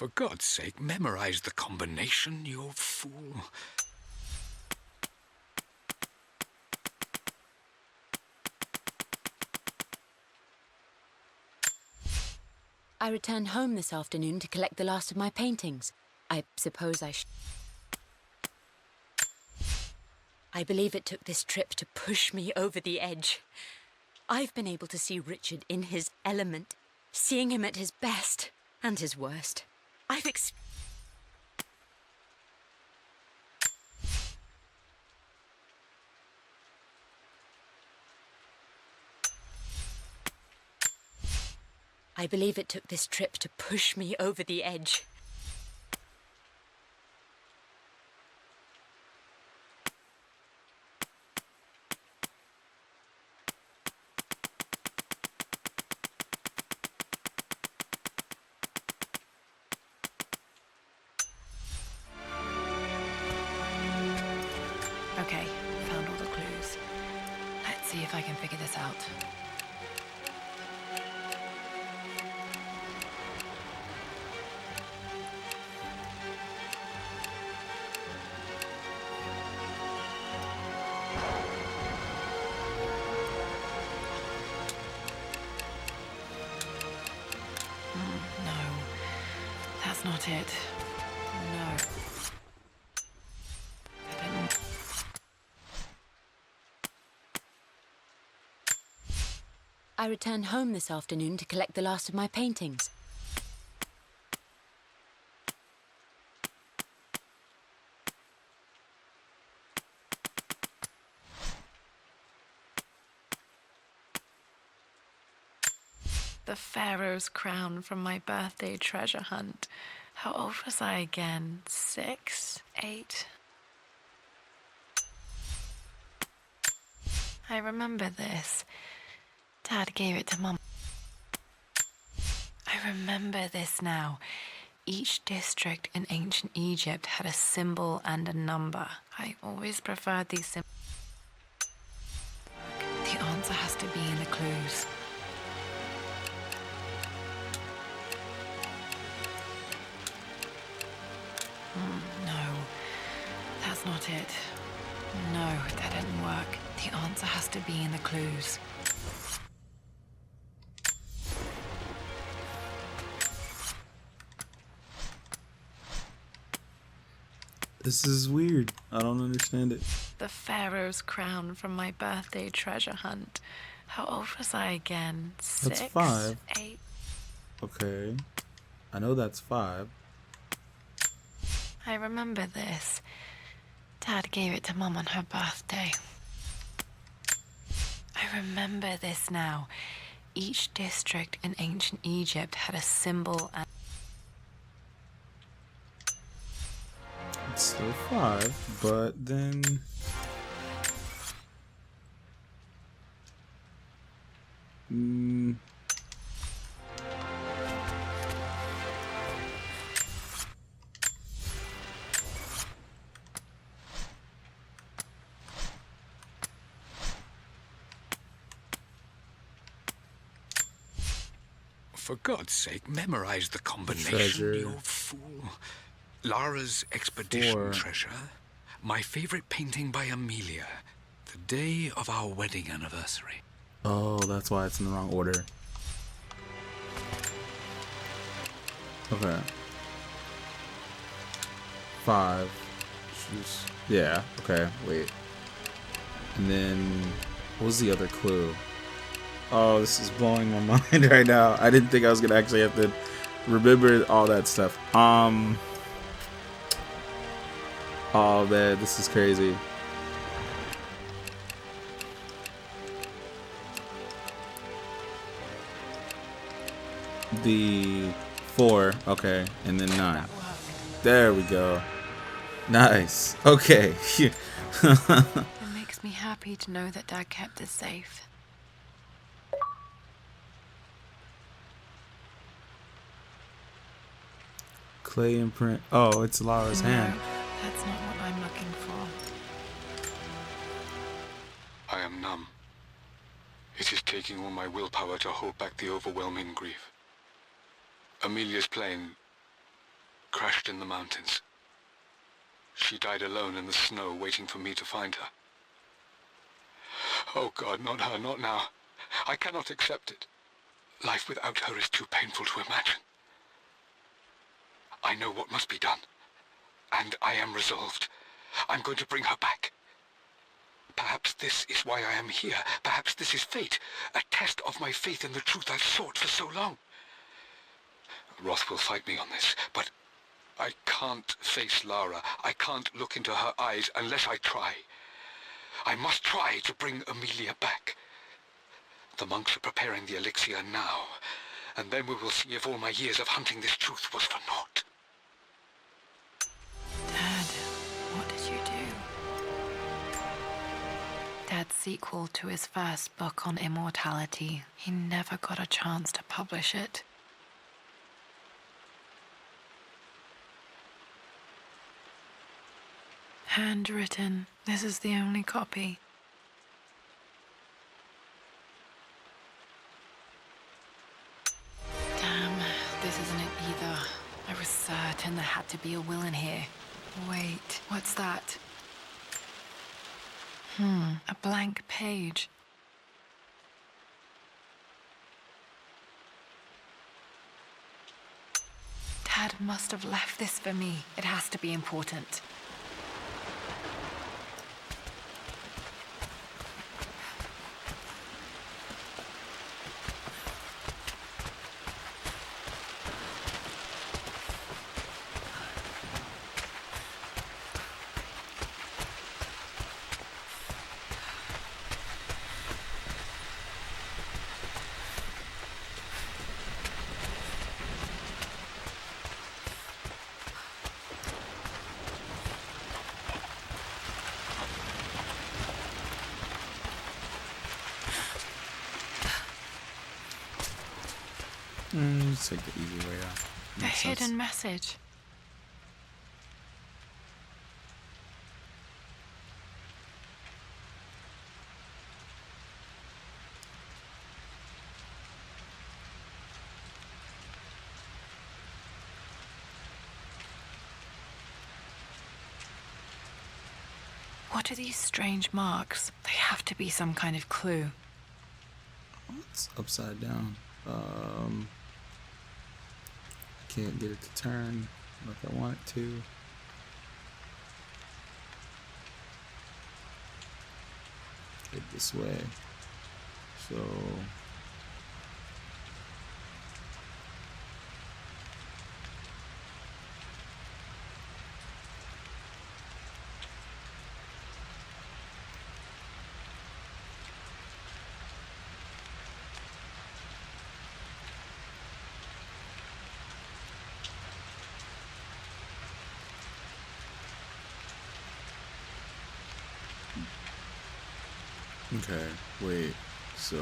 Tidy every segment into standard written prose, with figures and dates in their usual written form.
For God's sake, memorize the combination, you fool. I returned home this afternoon to collect the last of my paintings. I suppose I believe it took this trip to push me over the edge. I've been able to see Richard in his element, seeing him at his best and his worst. I believe it took this trip to push me over the edge. Okay, found all the clues. Let's see if I can figure this out. No, that's not it. No. I returned home this afternoon to collect the last of my paintings. The Pharaoh's crown from my birthday treasure hunt. How old was I again? 6? 8? I remember this. Dad gave it to Mum. I remember this now. Each district in ancient Egypt had a symbol and a number. I always preferred these symbols. The answer has to be in the clues. No, that's not it. No, that didn't work. The answer has to be in the clues. This is weird. I don't understand it. The Pharaoh's crown from my birthday treasure hunt. How old was I again? 6? That's 5. 8? Okay. I know that's 5. I remember this. Dad gave it to Mum on her birthday. I remember this now. Each district in ancient Egypt had a symbol and... It's still 5, but then... For God's sake, memorize the combination, Treasure. you fool. LARA'S expedition 4. treasure. My favorite painting by Amelia. The day of our wedding anniversary. Oh, that's why it's in the wrong order. Okay. 5. Jeez. Yeah, okay, wait. And then, what was the other clue? Oh, this is blowing my mind right now. I didn't think I was gonna actually have to remember all that stuff. Oh man, this is crazy. The 4, okay, and then 9. There we go. Nice. Okay. It makes me happy to know that Dad kept this safe. Clay imprint. Oh, it's Lara's hand. No, that's not what I'm looking for. I am numb. It is taking all my willpower to hold back the overwhelming grief. Amelia's plane crashed in the mountains. She died alone in the snow, waiting for me to find her. Oh God, not her, not now. I cannot accept it. Life without her is too painful to imagine. I know what must be done, and I am resolved. I'm going to bring her back. Perhaps this is why I am here. Perhaps this is fate, a test of my faith in the truth I've sought for so long. Roth will fight me on this, but I can't face Lara. I can't look into her eyes unless I try. I must try to bring Amelia back. The monks are preparing the elixir now, and then we will see if all my years of hunting this truth was for naught. Dad, what did you do? Dad's sequel to his first book on immortality. He never got a chance to publish it. Handwritten. This is the only copy. Damn, this isn't it either. I was certain there had to be a will in here. Wait, what's that? A blank page. Dad must have left this for me. It has to be important. Let's take the easy way out. A Makes sense. hidden message. What are these strange marks? They have to be some kind of clue. Oh, it's upside down. Can't get it to turn like I want it to. Get this way. So okay, wait, so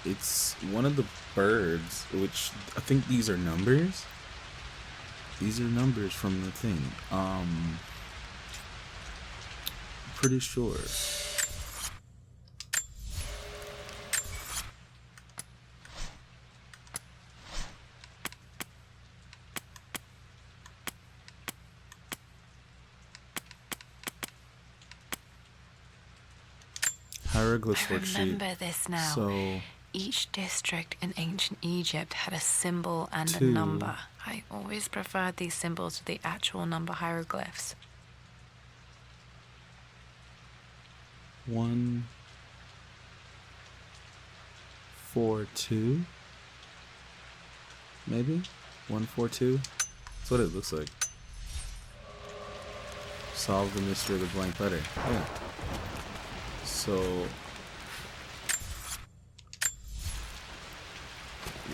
it's one of the birds, which I think these are numbers. These are numbers from the thing. Pretty sure. Hieroglyphs I worksheet. remember this now. So Each district in ancient Egypt had a symbol and a 2. number. I always preferred these symbols to the actual number hieroglyphs. 1, 4, 2. Maybe 1, 4, 2. That's what it looks like. Solve the mystery of the blank letter. Yeah. So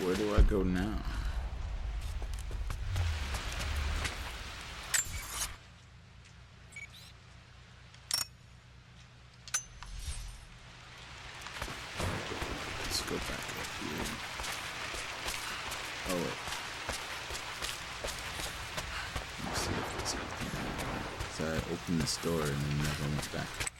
where do I go now? Let's go back up here. Oh wait. Let's see if it's anything. So I opened this door and then never went back.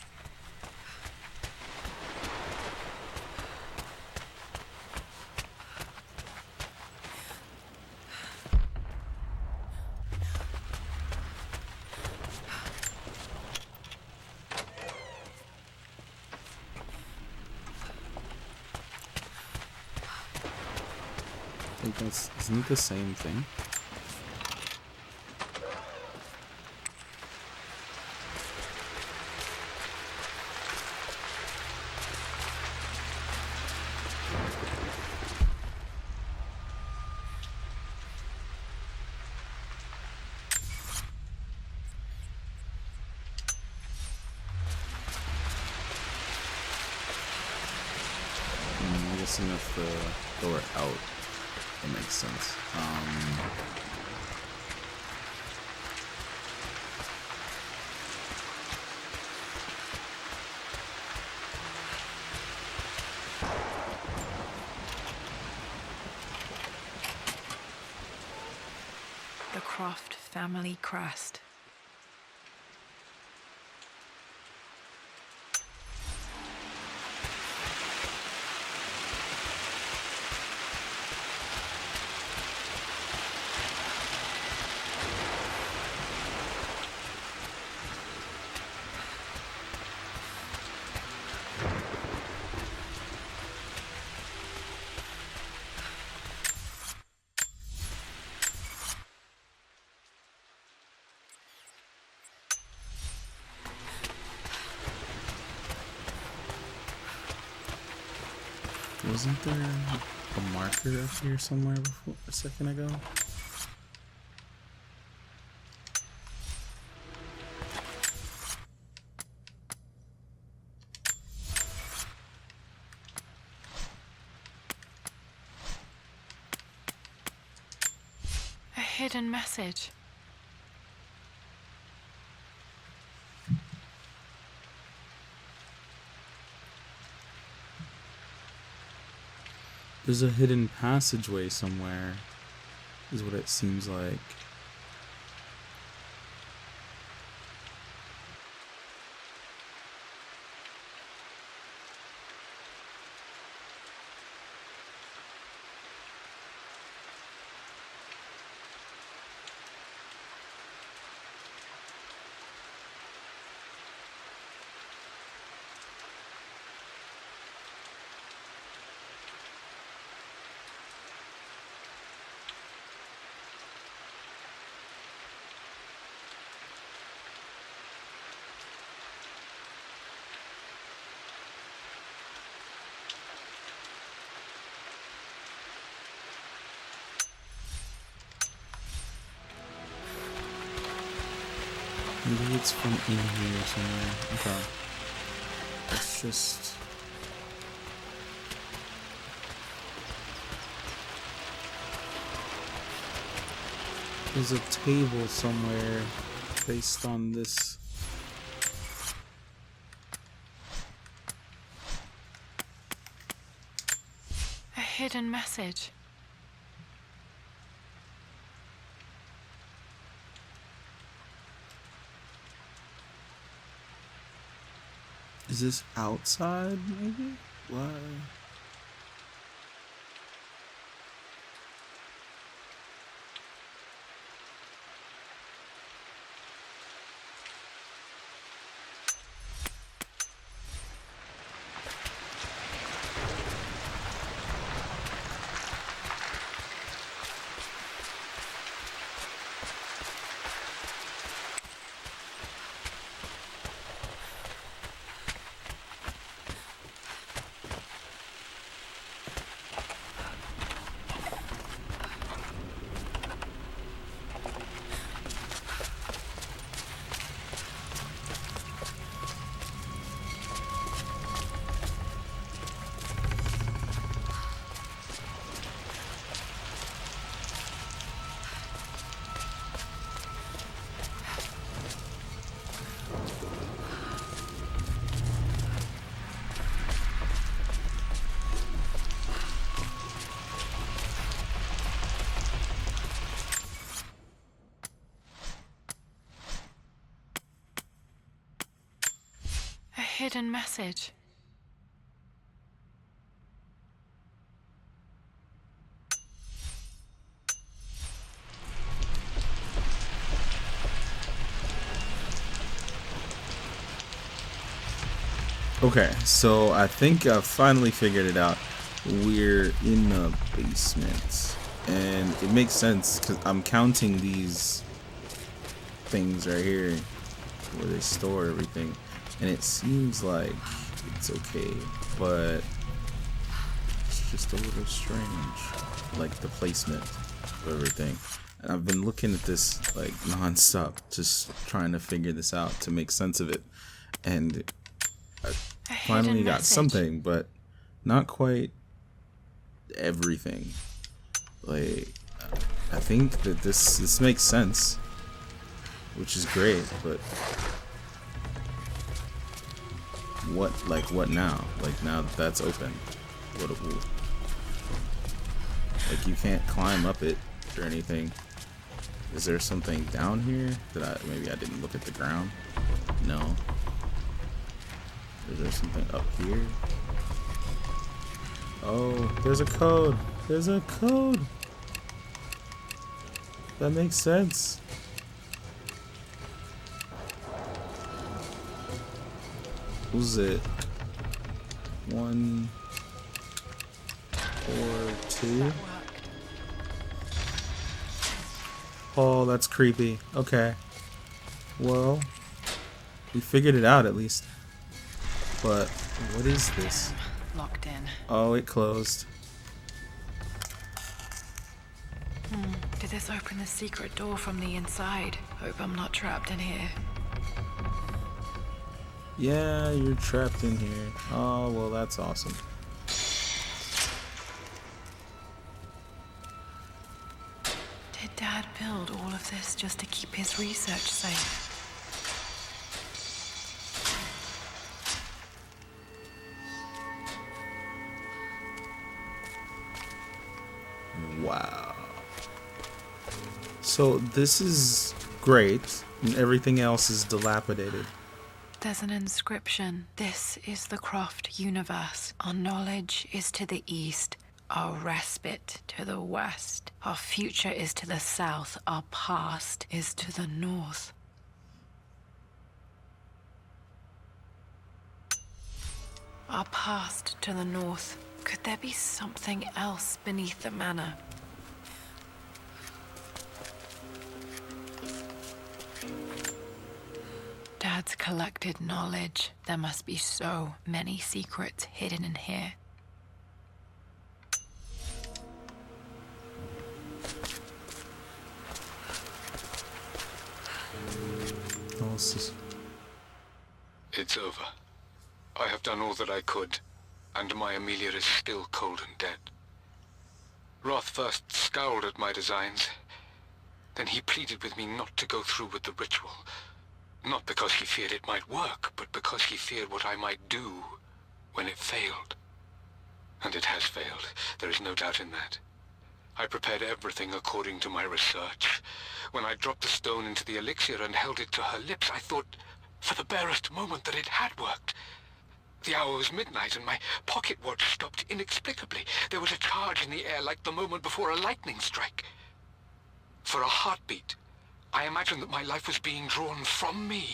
think that's, isn't it the same thing? I'm guessing if the door out, that makes sense. The Croft family crest. Wasn't there a marker up here somewhere before a second ago? A hidden message. There's a hidden passageway somewhere, is what it seems like. Maybe it's from in here somewhere. Okay. Let's just... There's a table somewhere based on this. A hidden message. Is this outside, maybe? What? A hidden message. Okay, so I think I finally figured it out. We're in the basement. And it makes sense because I'm counting these things right here where they store everything, and it seems like it's okay, but it's just a little strange, like the placement of everything. And I've been looking at this like non-stop, just trying to figure this out to make sense of it, and I finally got something, but not quite everything. Like, I think that this makes sense, which is great, but what now? Like, now that that's open, like, you can't climb up it or anything. Is there something down here that maybe I didn't look at the ground? No. Is there something up here? Oh, there's a code. There's a code. That makes sense. Who's it? 1, 4, 2. Oh, that's creepy. Okay. Well, we figured it out at least. But what is this? Locked in. Oh, it closed. Did this open the secret door from the inside? Hope I'm not trapped in here. Yeah, you're trapped in here. Oh, well, that's awesome. Did Dad build all of this just to keep his research safe? Wow. So this is great, and everything else is dilapidated. There's an inscription. This is the Croft universe. Our knowledge is to the east. Our respite to the west. Our future is to the south. Our past is to the north. Our past to the north. Could there be something else beneath the manor? Dad's collected knowledge. There must be so many secrets hidden in here. It's over. I have done all that I could, and my Amelia is still cold and dead. Roth first scowled at my designs. Then he pleaded with me not to go through with the ritual. Not because he feared it might work, but because he feared what I might do when it failed. And it has failed. There is no doubt in that. I prepared everything according to my research. When I dropped the stone into the elixir and held it to her lips, I thought for the barest moment that it had worked. The hour was midnight and my pocket watch stopped inexplicably. There was a charge in the air like the moment before a lightning strike. For a heartbeat, I imagined that my life was being drawn from me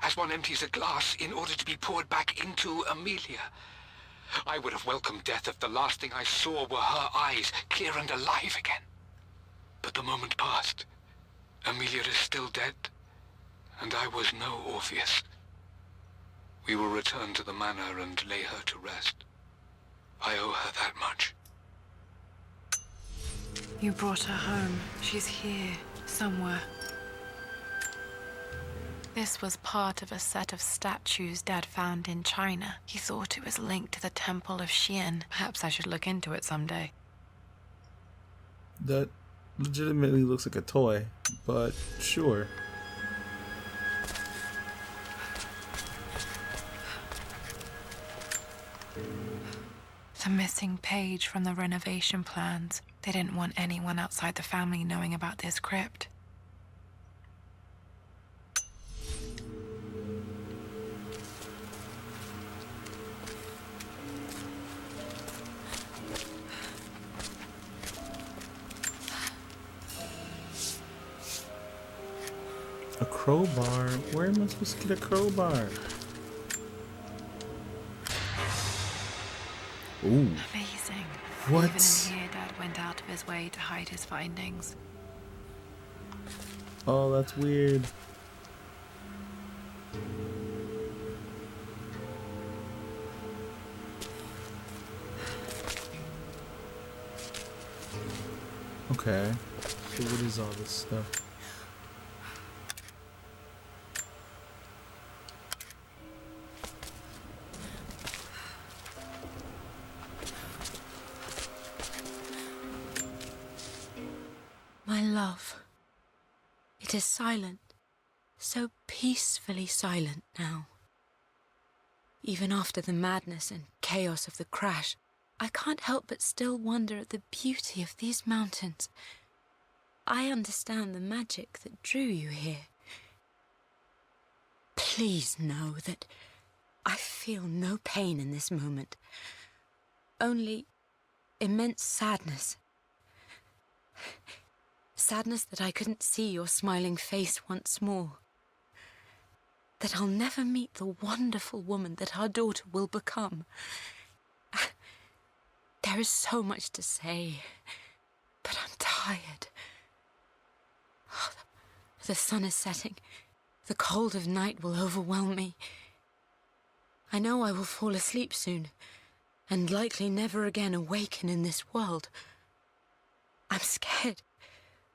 as one empties a glass in order to be poured back into Amelia. I would have welcomed death if the last thing I saw were her eyes, clear and alive again. But the moment passed. Amelia is still dead, and I was no Orpheus. We will return to the manor and lay her to rest. I owe her that much. You brought her home. She's here, somewhere. This was part of a set of statues Dad found in China. He thought it was linked to the Temple of Xian. Perhaps I should look into it someday. That legitimately looks like a toy, but sure. The missing page from the renovation plans. They didn't want anyone outside the family knowing about this crypt. A crowbar? Where am I supposed to get a crowbar? Ooh. Amazing. What? Even in here, Dad went out out of his way to hide his findings. Oh, that's weird. Okay. So what is all this stuff? My love, it is silent, so peacefully silent now. Even after the madness and chaos of the crash, I can't help but still wonder at the beauty of these mountains. I understand the magic that drew you here. Please know that I feel no pain in this moment, only immense sadness. Sadness that I couldn't see your smiling face once more. That I'll never meet the wonderful woman that our daughter will become. There is so much to say, but I'm tired. Oh, the sun is setting. The cold of night will overwhelm me. I know I will fall asleep soon, and likely never again awaken in this world. I'm scared.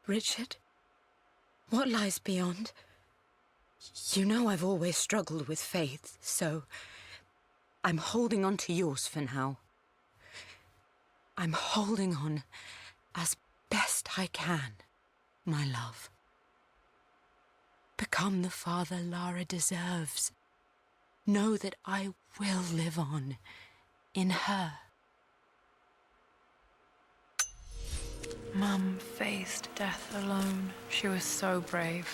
Richard, what lies beyond? You know I've always struggled with faith, so I'm holding on to yours for now. I'm holding on as best I can, my love. Become the father Lara deserves. Know that I will live on in her. Mum faced death alone. She was so brave.